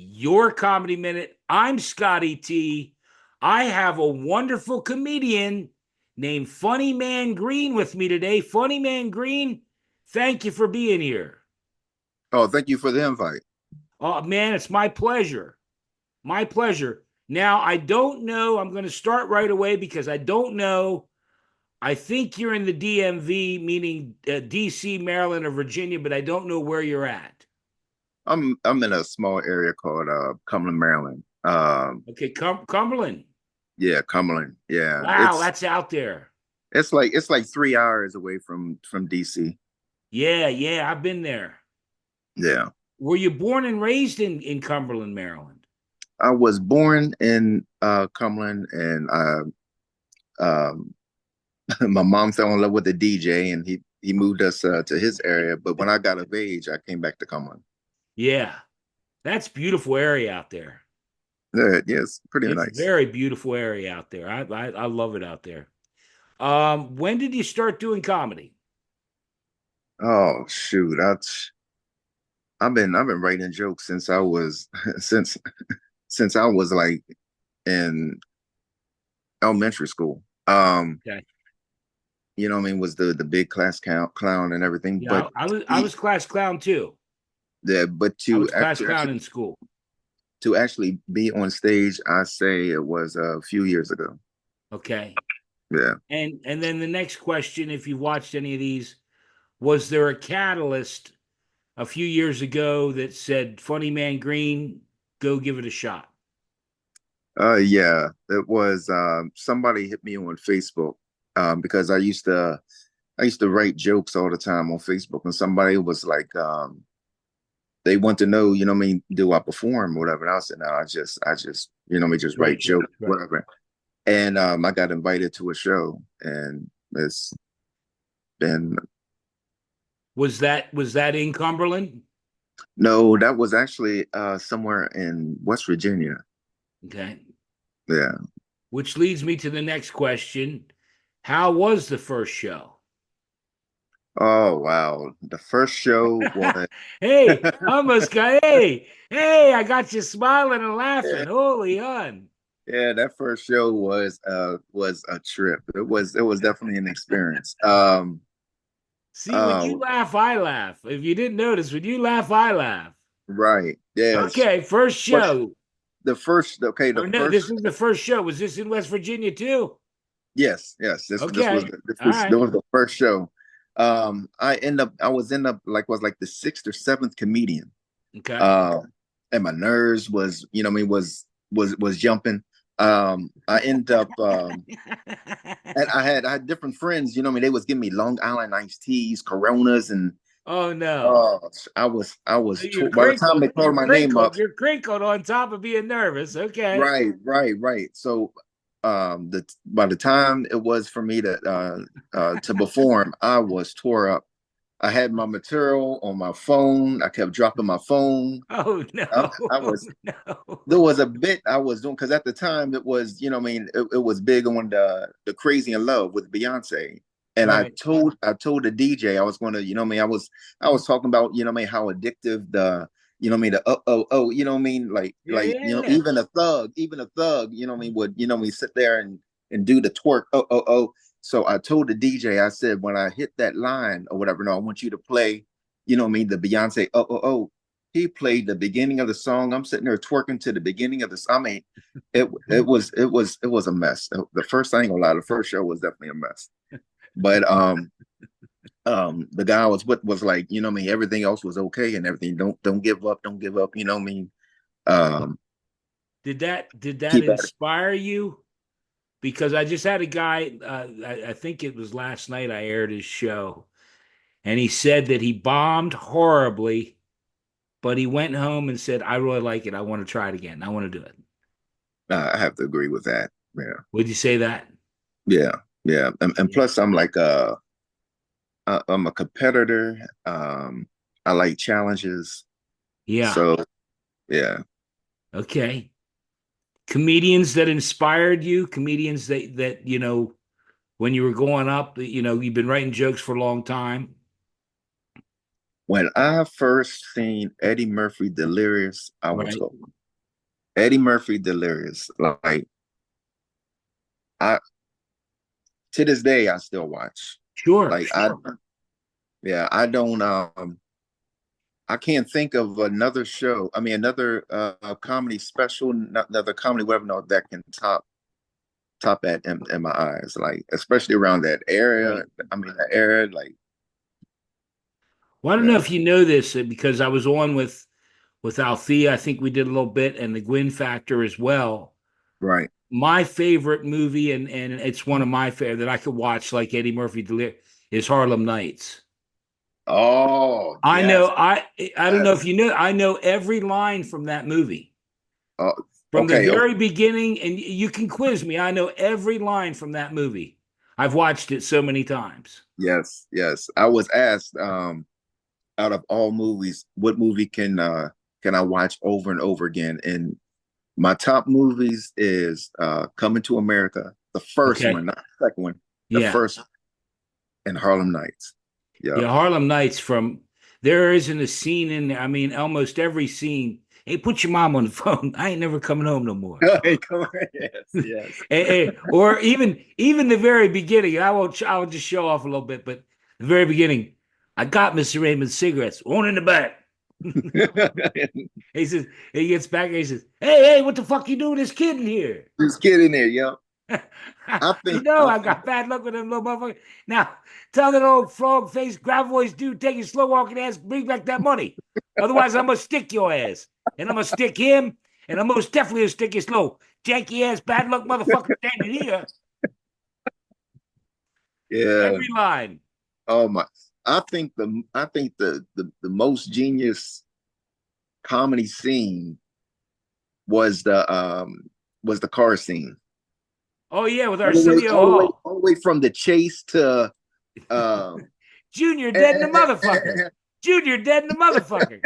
your Comedy Minute. I'm Scotty T. I have a wonderful comedian named Funnyman Green with me today. Funnyman Green, thank you for being here. Oh, thank you for the invite. Oh, man, it's my pleasure. My pleasure. Now, I don't know. I'm going to start right away because I don't know. I think you're in the DMV, meaning DC, Maryland, or Virginia, but I don't know where you're at. I'm in a small area called Cumberland, Maryland. Okay, Cumberland. Yeah, Cumberland. Yeah, Wow, that's out there. it's like 3 hours away from DC. Yeah, yeah, I've been there. Yeah, Were you born and raised in Cumberland, Maryland? I was born in Cumberland, and my mom fell in love with a DJ, and he moved us to his area. But when I got of age, I came back to Cumberland. Yeah, that's beautiful area out there. Yeah, yes, pretty It's nice. very beautiful area out there. I love it out there. When did you start doing comedy? Oh shoot, I've been writing jokes since I was since I was like in elementary school. Okay. You know what I mean, was the big class clown and everything. But Yeah, I he was class clown too. but I to was class to clown actually in school. to actually be on stage, I say it was a few years ago. Okay. Yeah. And then the next question, if you've watched any of these, was there a catalyst a few years ago that said, Funny Man Green, go give it a shot? Yeah, it was somebody hit me on Facebook because I used to write jokes all the time on Facebook, and somebody was like they want to know, what I mean, do I perform or whatever. And I said, no, I just, just write Right, jokes, right. whatever. And I got invited to a show, and it's been Was that in Cumberland? no, that was actually somewhere in West Virginia. Okay. Yeah. Which leads me to the next question. How was the first show? Oh wow. The first show was Hey, almost got hey, I got you smiling and laughing. yeah, Holy hun. yeah, that first show was a trip. It was definitely an experience. See, when Uh you laugh, I laugh. If you didn't notice, when you laugh, I laugh. right. Yes. Okay, first But show. the Or no, this first is the first show. Was this in West Virginia too? yes, this was Okay. this All was right. that was the first show. I was end up like was like the sixth or seventh comedian. Okay. Uh, and my nerves was, what I mean, was jumping. I end up and I had different friends, what I mean, they was giving me Long Island iced teas, Coronas, and Oh no. uh You're by the time crinkled. they called my name up. You're crinkled on top of being nervous. Okay. Right. So the by the time it was for me to perform, I was tore up. I had my material on my phone. I kept dropping my phone. Oh I no. was There No. was a bit I was doing because at the time it was, what I mean, it was big on the Crazy in Love with Beyonce. And I Right. told the DJ I was going to, what I mean, I was talking about, what I mean, how addictive what I mean, the what I mean, Yeah, yeah. even a thug, what I mean, would, what I mean, sit there and do the twerk, oh. So I told the DJ, I said, when I hit that line or whatever, no, I want you to play, what I mean, the Beyonce, oh. He played the beginning of the song. I'm sitting there twerking to the beginning of this. I mean, it was a mess. The first, I ain't gonna lie, the first show was definitely a mess. But the guy I was with was like, what I mean, everything else was okay and everything. Don't give up, don't give up. You know what I mean? Um, Did that keep at it. inspire you? Because I just had a guy, I think it was last night I aired his show, and he said that he bombed horribly, but he went home and said, I really like it. I want to try it again. I want to do it. I have to agree with that. Yeah, Would you say that? yeah, yeah. And Yeah. plus, I'm a competitor. I like challenges. Yeah. So yeah. Okay. Comedians that inspired you, comedians that when you were growing up, you've been writing jokes for a long time. When I first seen Eddie Murphy Delirious, I was Right. hooked. Eddie Murphy delirious. Like I to this day I still watch. Sure, Like I yeah, I can't think of another show. I mean another comedy special, another comedy whatever no, that can top that in my eyes. Like especially around that area. right. I mean that era, like Well, I don't know yeah, if you know this because I was on with Althea. I think we did a little bit, and the Gwyn Factor as well. right. My favorite movie, and it's one of my favorite that I could watch like Eddie Murphy is Harlem Nights. Oh, I know yes. I don't know if Yes. you know I know every line from that movie Oh, from the okay. Okay. very beginning, and you can quiz me. I know every line from that movie. I've watched it so many times. Yes, yes. I was asked, out of all movies, what movie can I watch over and over again? And my top movies is Coming to America, the first Okay, one, not the second one, the yeah. first, and Harlem Nights. Yeah. Yeah, Harlem Nights from there isn't a scene in there. I mean, almost every scene. Hey, put your mom on the phone. I ain't never coming home no more. Hey, come on. Yes, yes. Or even the very beginning. I will just show off a little bit, but the very beginning, I got Mr. Raymond's cigarettes, one in the back. He says he gets back and he says, hey, what the fuck you doing this kid in here? Just get in there, yo. I You think know I I think got bad luck with them little motherfucker. Now tell that old frog faced gravel voice dude, take his slow walking ass, bring back that money. Otherwise, I'm gonna stick your ass, and I'm gonna stick him, and I'm most definitely gonna stick his slow janky ass bad luck motherfucker standing here. yeah. Every line. Oh my. I think the most genius comedy scene was the car scene. Oh yeah, with All the way, Arsenio all the way, Hall. all the way from the chase to um Junior dead in the motherfucker. Junior dead in the motherfucker.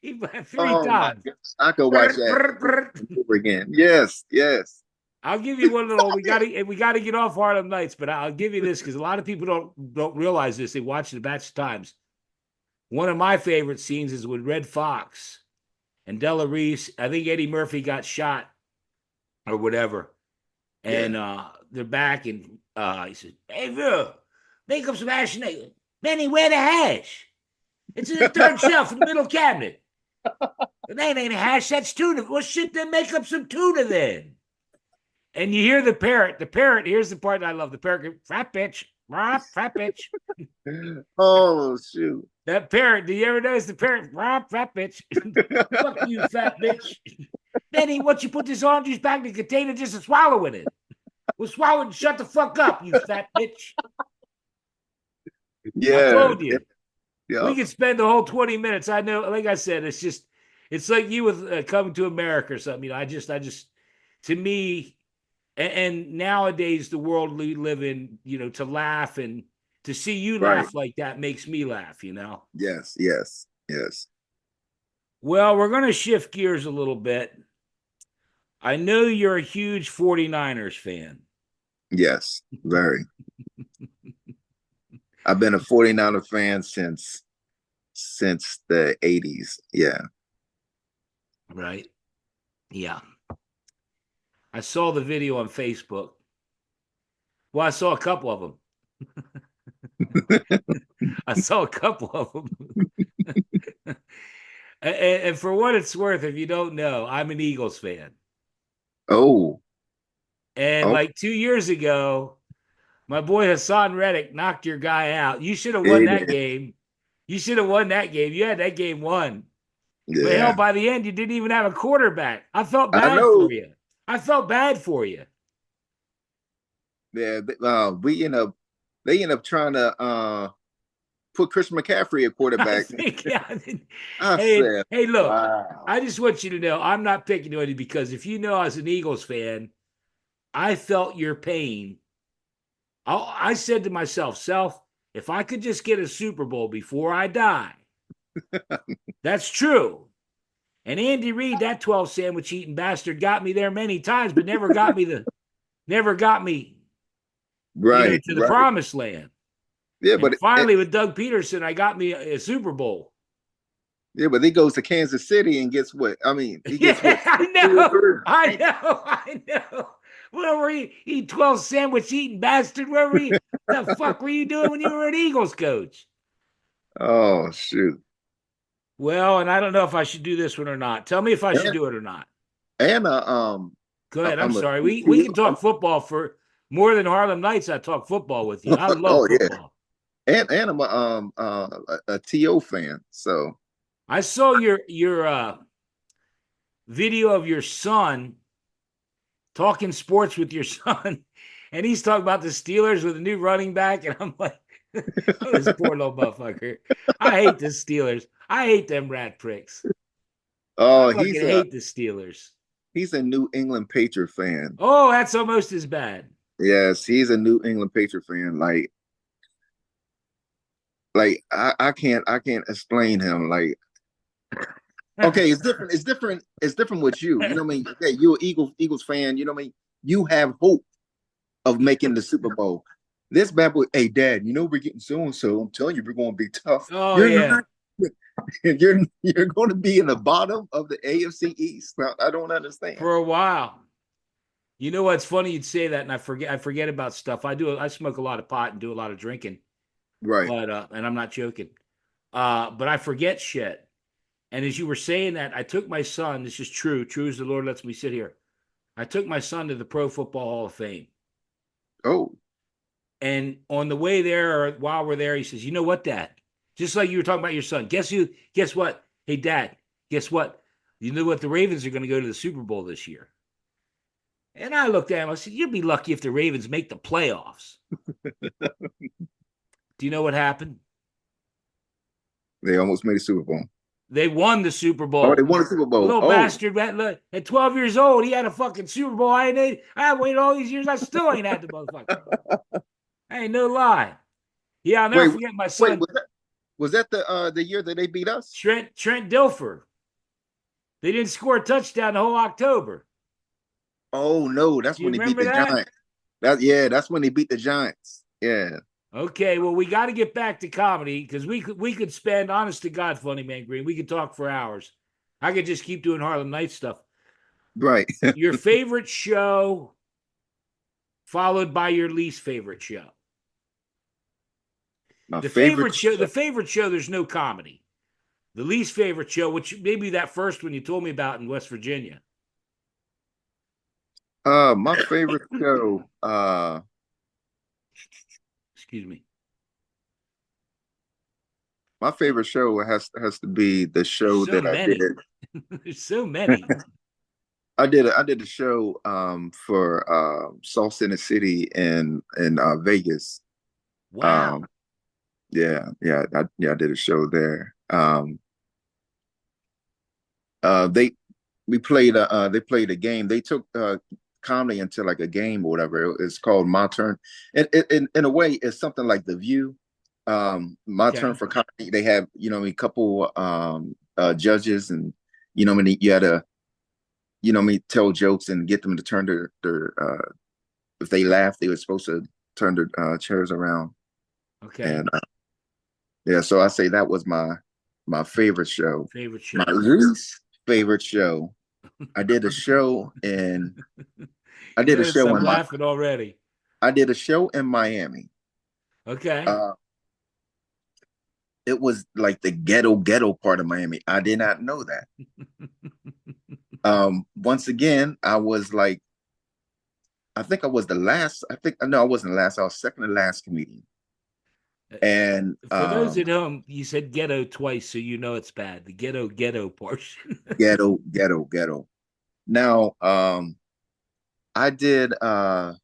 He went three oh my times. gosh. I could watch that over and over again. Yes, yes. I'll give you one little. We gotta get off Harlem Nights, but I'll give you this because a lot of people don't realize this. They watch it a batch of times. One of my favorite scenes is with Red Fox and Della Reese. I think Eddie Murphy got shot or whatever, and Yeah. they're back, and he says, "Hey, Vera, make up some hash." And Benny, where the hash? It's in the third shelf in the middle cabinet. That ain't a hash. That's tuna. Well, shit, then make up some tuna then. And you hear the parrot. The parrot, here's the part I love. The parrot, fat bitch, fat bitch. Oh shoot. That parrot, do you ever notice the parrot, fat bitch? Fuck you, fat bitch. Benny, what you put this orange juice back in the container just to swallow in it? Well, swallow it and shut the fuck up, you fat bitch. I Yeah. told you. Yeah. We could spend the whole 20 minutes. I know, like I said, it's like you with Coming to America or something. To me, and nowadays the world we live in, to laugh and to see you Right. laugh like that makes me laugh. Yes, yes, yes, Well, we're going to shift gears a little bit. I know you're a huge 49ers fan. yes. Very. I've been a 49er fan since the 80s. Yeah. Right? Yeah. I saw the video on Facebook. Well, I saw a couple of them. I saw a couple of them. And for what it's worth, if you don't know, I'm an Eagles fan. Oh, And okay. like 2 years ago, my boy Hassan Reddick knocked your guy out. You should have won It that is. game. You should have won that game. You had that game won. But hell, Yeah. by the end, you didn't even have a quarterback. I felt I bad for know. you. I felt bad for you. Yeah. They end up trying to put Christian McCaffrey at I quarterback. think, yeah. I Hey, said, hey, look, wow. I just want you to know I'm not picking on you because if you know, as an Eagles fan, I felt your pain. I said to myself, self, if I could just get a Super Bowl before I die, that's true. And Andy Reid, that 12 sandwich eating bastard, got me there many times, but never got me, Right, to the right. promised land. Yeah, And but finally, with Doug Peterson, I got me a Super Bowl. Yeah, but he goes to Kansas City and gets what? I mean, he gets Yeah, what? I Two or know. three. I know. I know. Where were you 12 sandwich eating bastard? Where were you? The fuck were you doing when you were an Eagles coach? Oh shoot. Well, and I don't know if I should do this one or not. Tell me if I should And do it or not. and Go ahead. I'm I'm a sorry. We can talk football for more than Harlem Nights. I talk football with you. I love oh yeah. football. And I'm a TO fan. So I saw your video of your son talking sports with your son, and he's talking about the Steelers with a new running back, and I'm like, oh, this poor little motherfucker. I hate the Steelers. I hate them rat pricks. I oh fucking hate the Steelers. he's a New England Patriot fan. Oh, that's almost as bad. Yes, he's a New England Patriot fan. Like I can't explain him. Like okay, it's different. It's different. It's different with you. You know what I mean? Okay, you're an Eagles fan. You know what I mean? You have hope of making the Super Bowl. This bad boy, hey dad, you know we're getting so and so. I'm telling you, we're going to be tough. Oh You're yeah, not. You're going to be in the bottom of the AFC East. Now, I don't understand. for a while. You know what's funny? You'd say that, and I forget about stuff. I smoke a lot of pot and do a lot of drinking, Right. but and I'm not joking. But I forget shit. And as you were saying that, I took my son. This is true. True as the Lord lets me sit here. I took my son to the Pro Football Hall of Fame. Oh, And on the way there, or while we're there, he says, "You know what, Dad? Just like you were talking about your son. Guess who? Guess what? Hey, Dad. Guess what? You know what? The Ravens are going to go to the Super Bowl this year." And I looked at him. I said, "You'd be lucky if the Ravens make the playoffs." Do you know what happened? they almost made a Super Bowl. They won the Super Oh, they Bowl. won a Super Bowl. Little Oh, bastard, at 12 years old, he had a fucking Super Bowl. I waited all these years. I still ain't had the motherfucker. Ain't no lie. Yeah, I'll never wait, forget my wait. son, Was that the year that they beat us? Trent Dilfer. They didn't score a touchdown the whole October. Oh no, that's Do you when they beat remember the that? Giants. That's when they beat the Giants. Yeah. Okay, well, we got to get back to comedy because we could spend, honest to God, Funnyman Green, we could talk for hours. I could just keep doing Harlem Nights stuff. Right. Your favorite show, followed by your least favorite show. My The favorite favorite show, show. the favorite show, there's no comedy. The least favorite show, which maybe that first one you told me about in West Virginia. My favorite show. Excuse me. My favorite show has to be the There's show so that I did. many. There's so many. I did a show for Sauce in the City in Vegas. Wow. Um, I did a show there. They we played they played a game. They took comedy into like a game or whatever. It's called My Turn. And in a way, it's something like The View. My Turn Okay. for Comedy. They have a couple judges, and you had to tell jokes and get them to turn their if they laughed, they were supposed to turn their chairs around. Okay. And yeah, so I say that was my favorite show. Favorite My show. least favorite show. I did a show in I did a Yes, show I'm in my laughing already. I did a show in Miami. Okay. Uh, it was like the ghetto part of Miami. I did not know that. Once again, I was like, I think I was the last. I think no, I wasn't the last. I was second to last comedian. And For those at home, you said ghetto twice, so you know it's bad. The ghetto portion. ghetto. Now, I did. I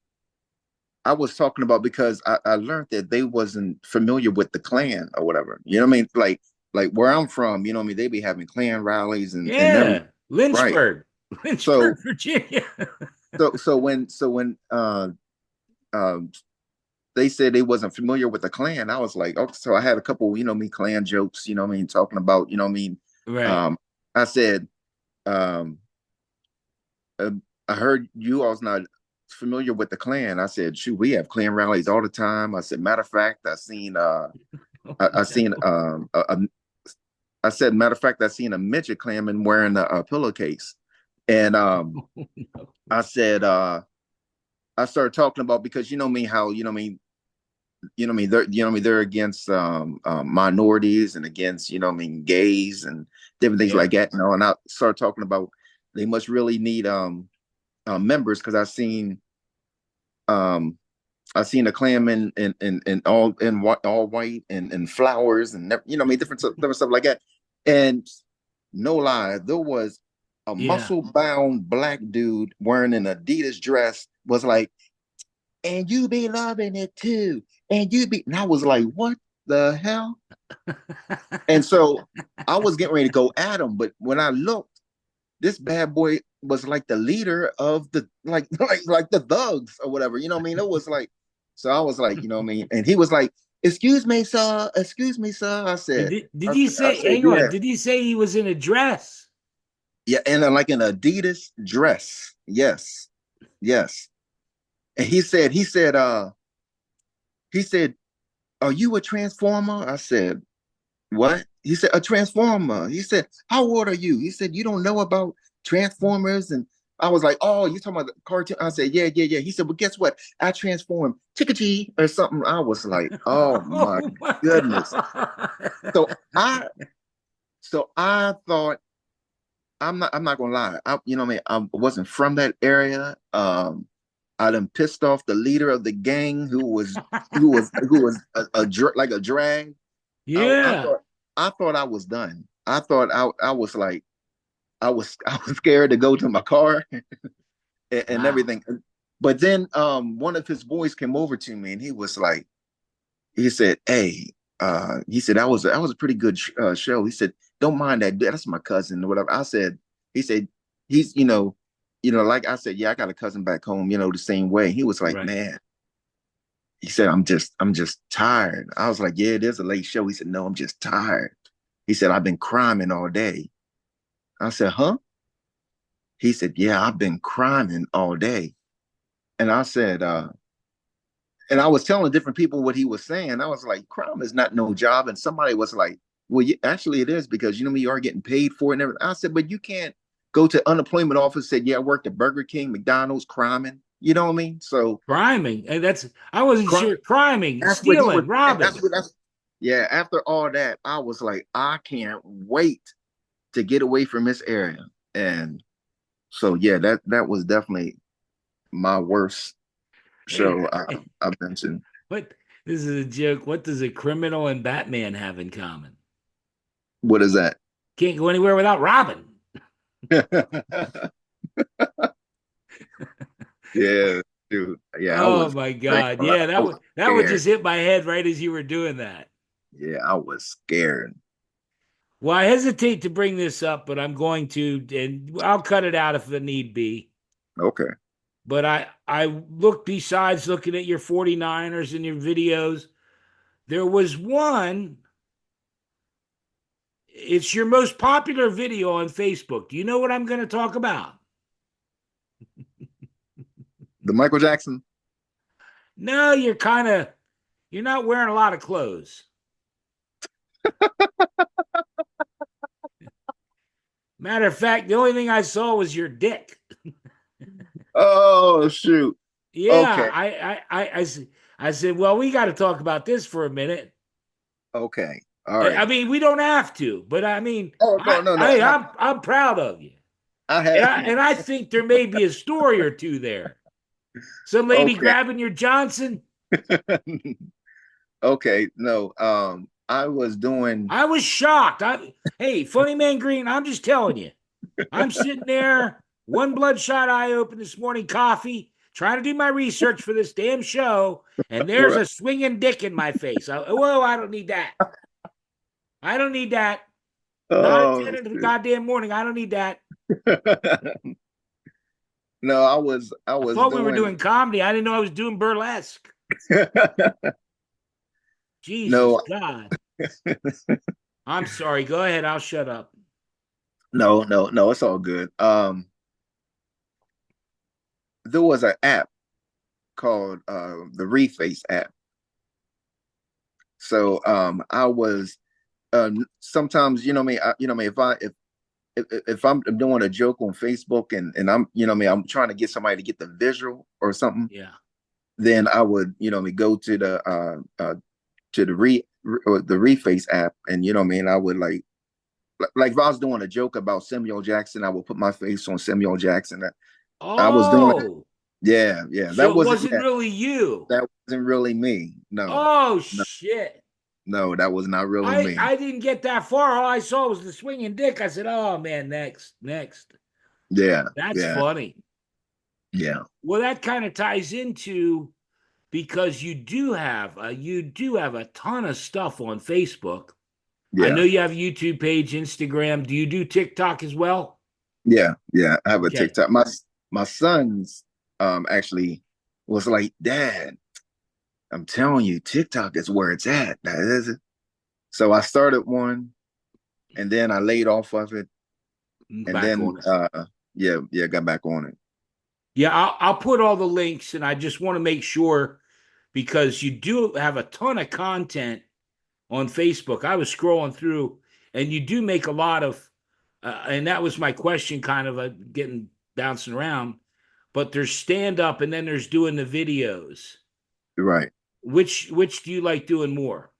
was talking about because I learned that they wasn't familiar with the Klan or whatever. You know what I mean? Like where I'm from, you know what I mean? They be having Klan rallies and everything. Yeah. Right. Lynchburg. So Lynchburg, Virginia. when um they said they wasn't familiar with the Klan, I was like, okay. So I had a couple, Klan jokes, what I mean, talking about, what I mean. Right. Um, I said, um, uh, I heard you all's not familiar with the Klan. I said, shoot, we have Klan rallies all the time. I said, matter of fact, I seen I said, matter of fact, I seen a midget clamming wearing a pillowcase, and I said, I started talking about because you know me how they're against minorities and against gays and different things Yeah, like that. And I started talking about they must really need members because um I seen a clam in all white and flowers and different stuff like that. And no lie, there was a yeah. muscle bound black dude wearing an Adidas dress was like, and you be loving it too. And I was like, what the hell? And so I was getting ready to go at him, but when I looked, this bad boy was like the leader of the like the thugs or whatever. You know what I mean? It was like, so I was like, you know what I mean? And he was like, excuse me, sir, excuse me, sir. Did you I say? said, Hang on. yeah. Did you say he was in a dress? Yeah, and like an Adidas dress. Yes. Yes. And he said, are you a transformer? I said, what? He said, a transformer. He said, how old are you? He said, you don't know about transformers? And I was like, oh, you talking about the cartoon? I said, yeah, yeah, yeah. He said, well, guess what? I transform Chickadee or something. I was like, oh my Oh my goodness. god! So I thought I'm not gonna lie. I wasn't from that area. I done pissed off the leader of the gang who was like a drag. I Yeah, thought I was done. I thought I was like I was scared to go to my car and wow. everything. But then one of his boys came over to me and he was like, he said, "Hey," he said that was a pretty good show. He said, "Don't mind that. That's my cousin or whatever." I said, he said, he's like I said, yeah, I got a cousin back home, the same way. He was like, Right. man. He said, I'm just tired. I was like, yeah, it is a late show. He said, no, I'm just tired. He said, I've been crying all day. I said, huh? He said, yeah, I've been crying all day. And I said, and I was telling different people what he was saying. I was like, crime is not no job. And somebody was like, well, actually it is because you are getting paid for it and everything. I said, but you can't go to unemployment office and say, yeah, I worked at Burger King, McDonald's, criming. You know what I mean? So Criming. And I wasn't crime, sure. Criming, that's what he was stealing, saying. robbing. Yeah, after all that, I was like, I can't wait to get away from this area. And so yeah, that was definitely my worst Hey, show I've been to. what? This is a joke. What does a criminal and Batman have in common? What is that? Can't go anywhere without robbing. Yeah, dude. Yeah, I Oh was my I God. Yeah, I was that would scared. just hit my head right as you were doing that. Yeah, I was scared. Well, I hesitate to bring this up, but I'm going to, and I'll cut it out if it need be. Okay. But I look besides looking at your 49ers and your videos, there was one. It's your most popular video on Facebook. Do you know what I'm going to talk about? The Michael Jackson. No, you're not wearing a lot of clothes. Matter of fact, the only thing I saw was your dick. Oh shoot. Yeah, Okay. I said, well, we got to talk about this for a minute. Okay. All I right. mean, we don't have to, but I mean, Oh no, no, no. I'm proud of you, I had and I think there may be a story or two there. Some lady okay. grabbing your Johnson. Okay. No. I was doing I was shocked. Hey, Funny Man Green, I'm just telling you. I'm sitting there, one bloodshot eye open this morning, coffee, trying to do my research for this damn show, and there's right. a swinging dick in my face. Whoa, I don't need that. I don't need that. Not at Oh 10 in the shoot. goddamn morning. I don't need that. No, I I was thought we were doing doing comedy. I didn't know I was doing burlesque. Jesus no, God. I'm sorry. Go ahead. I'll shut up. no, no, no, it's all good. There was an app called the Reface app. So I was Sometimes, if I'm doing a joke on Facebook and I'm, I'm trying to get somebody to get the visual or something, Yeah. then I would, go to the Reface app, and I would like if I was doing a joke about Samuel Jackson, I would put my face on Samuel Jackson. I was doing it. Oh, Yeah, yeah. so it wasn't really you. That wasn't really me. No, Oh no, shit. no, that was not really me. I didn't get that far. All I saw was the swinging dick. I said, "Oh man, next, next." Yeah, That's yeah, funny. yeah, Well, that kind of ties into because you do have a ton of stuff on Facebook. I yeah, know you have a YouTube page, Instagram. Do you do TikTok as well? yeah, yeah. I have a Okay. TikTok. My son's actually was like, Dad, I'm telling you, TikTok is where it's at. That is it. So I started one, and then I laid off of it, and Back then on it. yeah, yeah, got back on it. Yeah, I'll put all the links, and I just want to make sure because you do have a ton of content on Facebook. I was scrolling through, and you do make a lot of, and that was my question, kind of getting bouncing around. But there's stand up, and then there's doing the videos. Right. Which do you like doing more?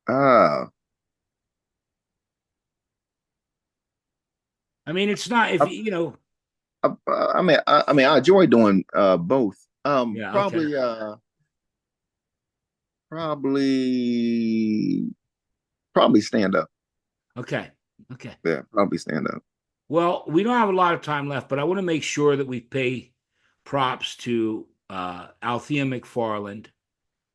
Ah, I mean, it's not if I, you know. I enjoy doing both. Yeah. Okay. Probably probably stand up. Okay. Okay. Yeah, probably stand up. Well, we don't have a lot of time left, but I want to make sure that we pay props to Althea McFarland,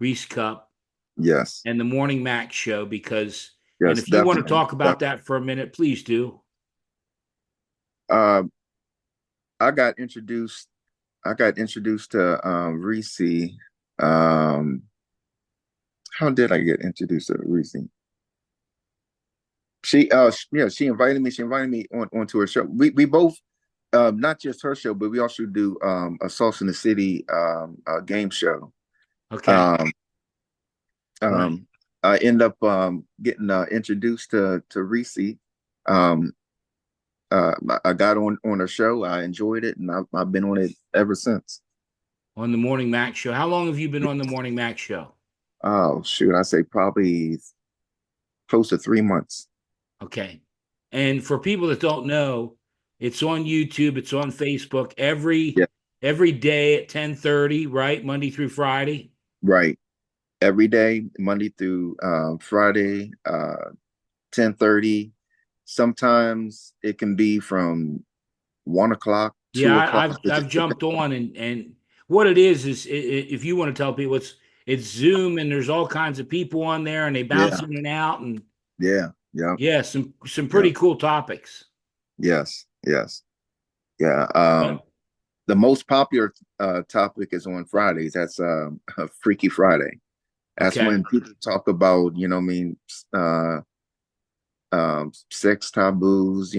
Reese Cup, Yes, and the Morning Mac show because, and yes, if you want to definitely. talk about that for a minute, please do. Uh, I got introduced. I got introduced to Reese. Um, how did I get introduced to Reese? Yeah, she invited me. She invited me onto her show. We both, not just her show, but we also do a Sauce in the City game show. Okay. Um, Right. um, I end up getting introduced to Reese. Um, I got on her show. I enjoyed it, and I've been on it ever since. On the Morning Mac show. How long have you been on the Morning Mac show? Oh shoot, I say probably close to 3 months. Okay. And for people that don't know, it's on YouTube, it's on Facebook Yeah, every day at 10:30, right? Monday through Friday. right. Every day, Monday through Friday, 10:30. Sometimes it can be from 1 o'clock, Yeah, 2 o'clock. It I've just jumped on and what it is if you want to tell people it's Zoom and there's all kinds of people on there and they bounce yeah, in and out and yeah, yeah, yeah, some yeah, pretty cool topics. yes, yes, yeah. But The most popular topic is on Fridays. That's Freaky Friday. That's okay, when people talk about, sex taboos,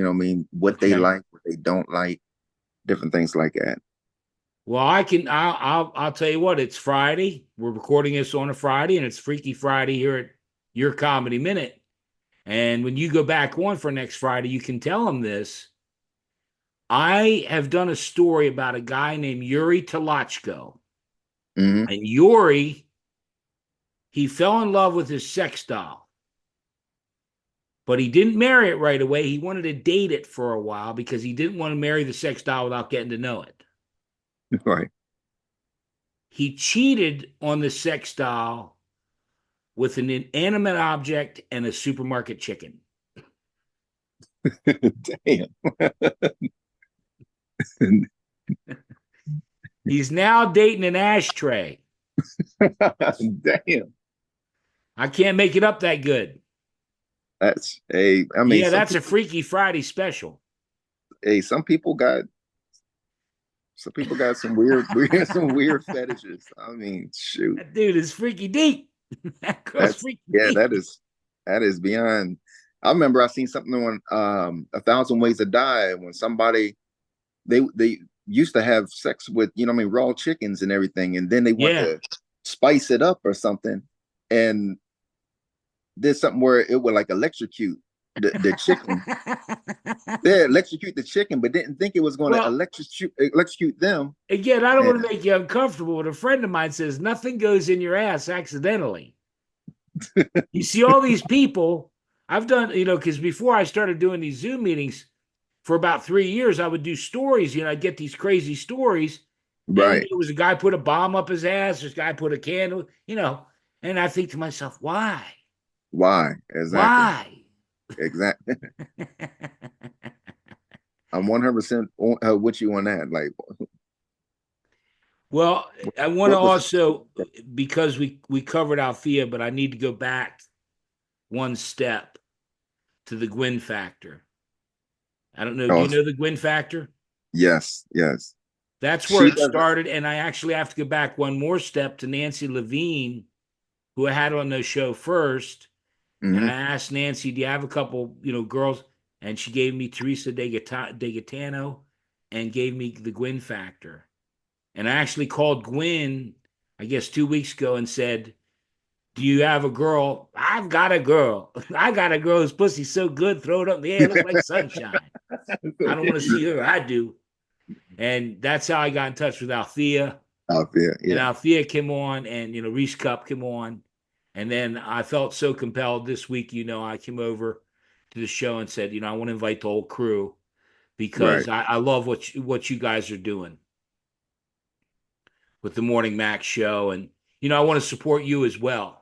what they okay. like, what they don't like, different things like that. Well, I'll tell you what, it's Friday. We're recording this on a Friday and it's Freaky Friday here at Your Comedy Minute. And when you go back on for next Friday, you can tell them this. I have done a story about a guy named Yuri Talachko. Hmm. And Yuri, he fell in love with his sex doll, but he didn't marry it right away. He wanted to date it for a while because he didn't want to marry the sex doll without getting to know it. Right. He cheated on the sex doll with an inanimate object and a supermarket chicken. Damn. He's now dating an ashtray. Damn. I can't make it up that good. I mean, Yeah, that's a Freaky Friday special. some people got some some weird fetishes. I mean, shoot. That dude is freaky deep. That girl's That's freaky yeah, deep. that is beyond. I remember I seen something on A Thousand Ways to Die when somebody they used to have sex with, raw chickens and everything, and then they want Yeah. to spice it up or something. And did something where it would like electrocute the chicken. They electrocute the chicken, but didn't think it was going to Well, electrocute them. again, I don't And want to make you uncomfortable, but a friend of mine says nothing goes in your ass accidentally. You see all these people. I've done, because before I started doing these Zoom meetings for about 3 years, I would do stories. I'd get these crazy stories, and right, there was a guy put a bomb up his ass. This guy put a candle, and I think to myself, why, why exactly, why? exactly. I'm 100% with you on that. Like, Well, I want to what was also, because we covered Althea, but I need to go back one step to the Gwyn factor. I don't know. Do oh you know the Gwyn factor? yes, yes. That's where She it doesn't. started. And I actually have to go back one more step to Nancy Levine, who I had on the show first. And I Hmm. asked Nancy, do you have a couple, girls? And she gave me Teresa De Gaetano and gave me the Gwyn factor. And I actually called Gwyn, I guess 2 weeks ago, and said, do you have a girl? I've got a girl. I got a girl whose pussy's so good, throw it up in the air, look like sunshine. I don't want to see her. I do. And that's how I got in touch with Althea. Out there, And yeah, Althea came on, and Reese Cup came on. And then I felt so compelled this week, I came over to the show and said, I want to invite the whole crew because right. I love what you guys are doing with the Morning Max show. And, I want to support you as well.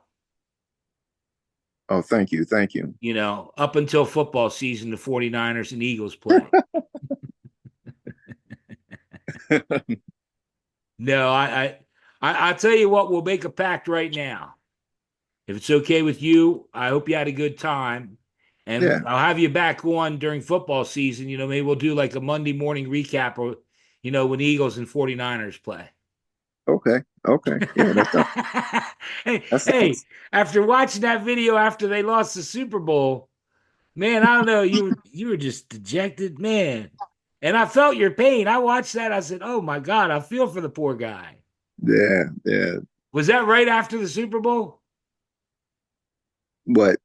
Oh, thank you, thank you. Up until football season, the 49ers and Eagles play. No, I'll tell you what, we'll make a pact right now. If it's okay with you, I hope you had a good time. Yeah. And I'll have you back on during football season. Maybe we'll do like a Monday morning recap or, when the Eagles and 49ers play. Okay. Okay. Yeah. hey, That hey, sounds. after watching that video after they lost the Super Bowl, man, I don't know, you were just dejected, man. And I felt your pain. I watched that. I said, "Oh my God, I feel for the poor guy." Yeah. Yeah. Was that right after the Super Bowl? But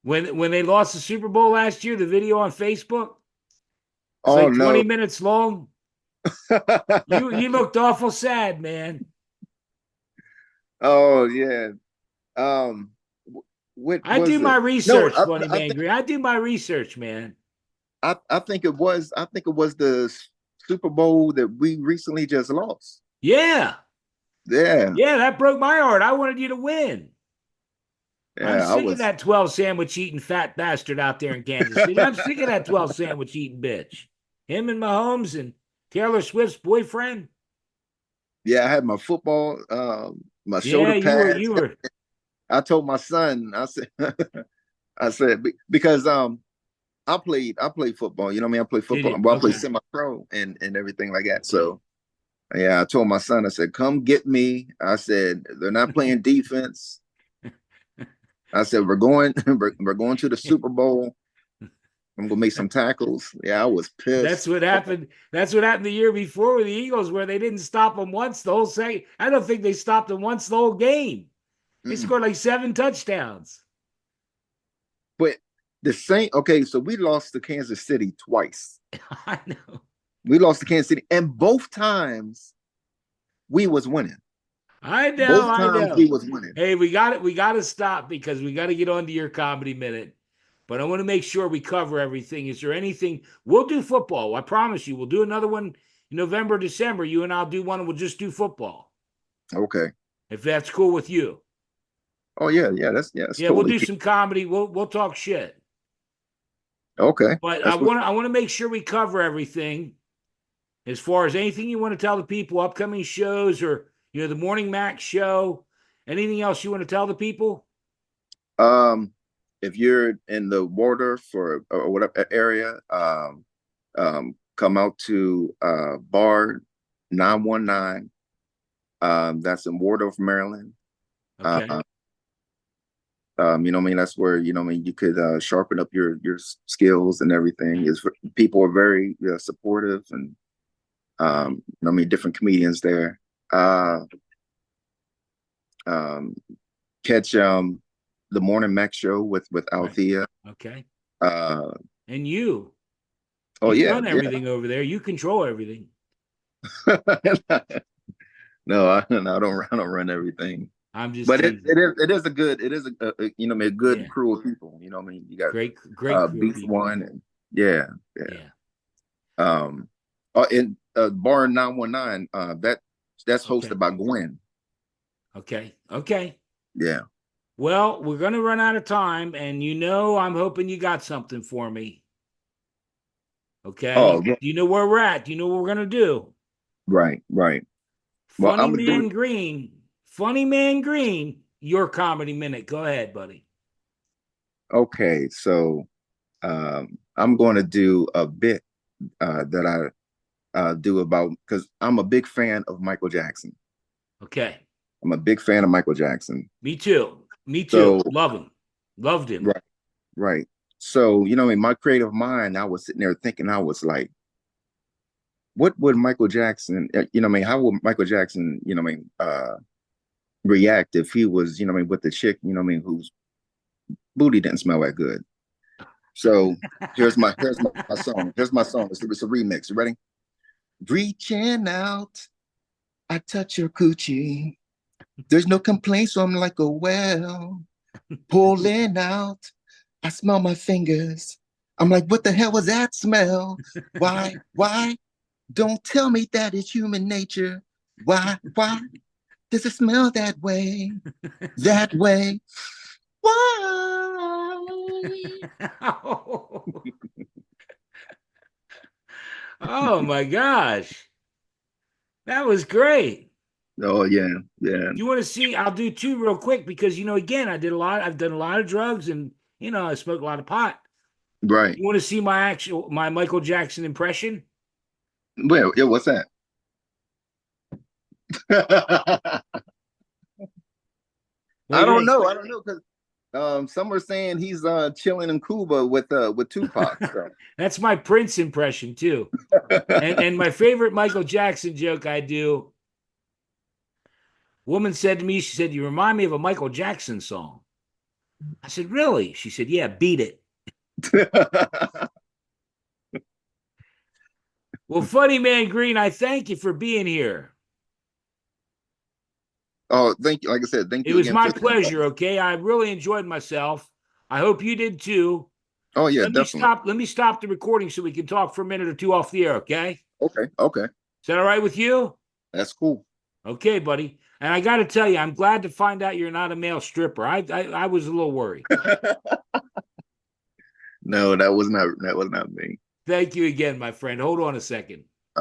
When they lost the Super Bowl last year, the video on Facebook? It's oh like no. 20 minutes long. You looked awful sad, man. Oh yeah. Um. What I do was my it? No. research, Funny I Man think. Green. I do my research, man. I think it was. I think it was the Super Bowl that we recently just lost. Yeah. Yeah. Yeah, that broke my heart. I wanted you to win. I'm Yeah. I sick of was. that 12 sandwich eating fat bastard out there in Kansas City. I'm sick of that 12 sandwich eating bitch. Him and Mahomes and Taylor Swift's boyfriend. Yeah. I had my football. My Yeah, shoulder you pads. were. I told my son. I said. I said because I played football. You know what I mean? I play Did football. it? Well, I play Okay. semi-pro and everything like that. Okay. So yeah, I told my son, I said, come get me. I said, they're not playing defense. I said, we're going, we're going to the Super Bowl. I'm gonna make some tackles. Yeah, I was That's pissed. what happened. That's what happened the year before with the Eagles, where they didn't stop them once the whole second. I don't think they stopped them once the whole game. They Mm. scored like 7 touchdowns. But the same, okay, so we lost to Kansas City twice. I know. We lost to Kansas City, and both times we was winning. I know. Both I times know. we was winning. Hey, we got it. We got to stop because we got to get on to your comedy minute. But I want to make sure we cover everything. Is there anything? We'll do football. I promise you. We'll do another one in November, December. You and I'll do one and we'll just do football. Okay. If that's cool with you. Oh yeah, that's Yeah, we'll totally do key. some comedy. We'll talk shit. Okay. But I That's what want I want to make sure we cover everything as far as anything you want to tell the people, upcoming shows or the Morning Max show, anything else you want to tell the people. Um, if you're in the water for or whatever area, come out to Bar 919. That's in Wardorf, Maryland. Okay. Uh, you know what I mean? That's where, you know what I mean, you could sharpen up your skills and everything. Is people are very supportive and you know what I mean, different comedians there. Uh, um, catch the Morning Mac show with Right. Althea. Okay. Uh, And you, oh you yeah, run yeah. everything over there. You control everything. No, I don't run everything. I'm just But teasing. it is a good you know, a good Yeah. crew of people. You know, what I mean, you got Great crew of Beast people. One and yeah, yeah. Yeah. In Bar 919, that's hosted Okay. by Gwen. Okay. Okay. Yeah. Well, we're going to run out of time, and I'm hoping you got something for me. Okay. Oh, yeah. Do you know where we're at? Do you know what we're going to do? Right, right. Well, Funny I'm gonna do Man Green. Funny Man Green. Your comedy minute. Go ahead, buddy. okay. So, I'm going to do a bit that I do about because I'm a big fan of Michael Jackson. Okay. I'm a big fan of Michael Jackson. Me too. Me So, too. Love him. Loved him. right, right. So, you know, in my creative mind, I was sitting there thinking, I was like, what would Michael Jackson, you know, what I mean, how would Michael Jackson, you know, what I mean, react if he was, you know, what I mean, with the chick, you know, what I mean, whose booty didn't smell that good. So here's my song. Here's my song. It's a remix. You ready? Reaching out, I touch your coochie. There's no complaints, so I'm like a well. Pulling out, I smell my fingers. I'm like, what the hell was that smell? Why? Why? Don't tell me that it's human nature. Why? Why does it smell that way? That way? Why? Oh my gosh. That was great. Oh yeah, yeah. You want to see? I'll do two real quick because again, I've done a lot of drugs and I smoke a lot of pot. Right. You want to see my Michael Jackson impression? Well, yeah, what's that? What do I you don't think? know. I don't know because some are saying he's chilling in Cuba with Tupac. So. That's my Prince impression too. And my favorite Michael Jackson joke I do. Woman said to me, she said, "You remind me of a Michael Jackson song." I said, "Really?" She said, "Yeah, beat it." Well, Funny Man Green, I thank you for being here. Oh, thank you. Like I said, thank It you was again my for the pleasure. invite. Okay, I really enjoyed myself. I hope you did too. Oh yeah, Let me definitely. stop. Let me stop the recording so we can talk for a minute or two off the air. Okay? Okay, okay, Is that all right with you? that's cool. Okay, buddy. And I got to tell you, I'm glad to find out you're not a male stripper. I was a little worried. No, that was not me. Thank you again, my friend. Hold on a second.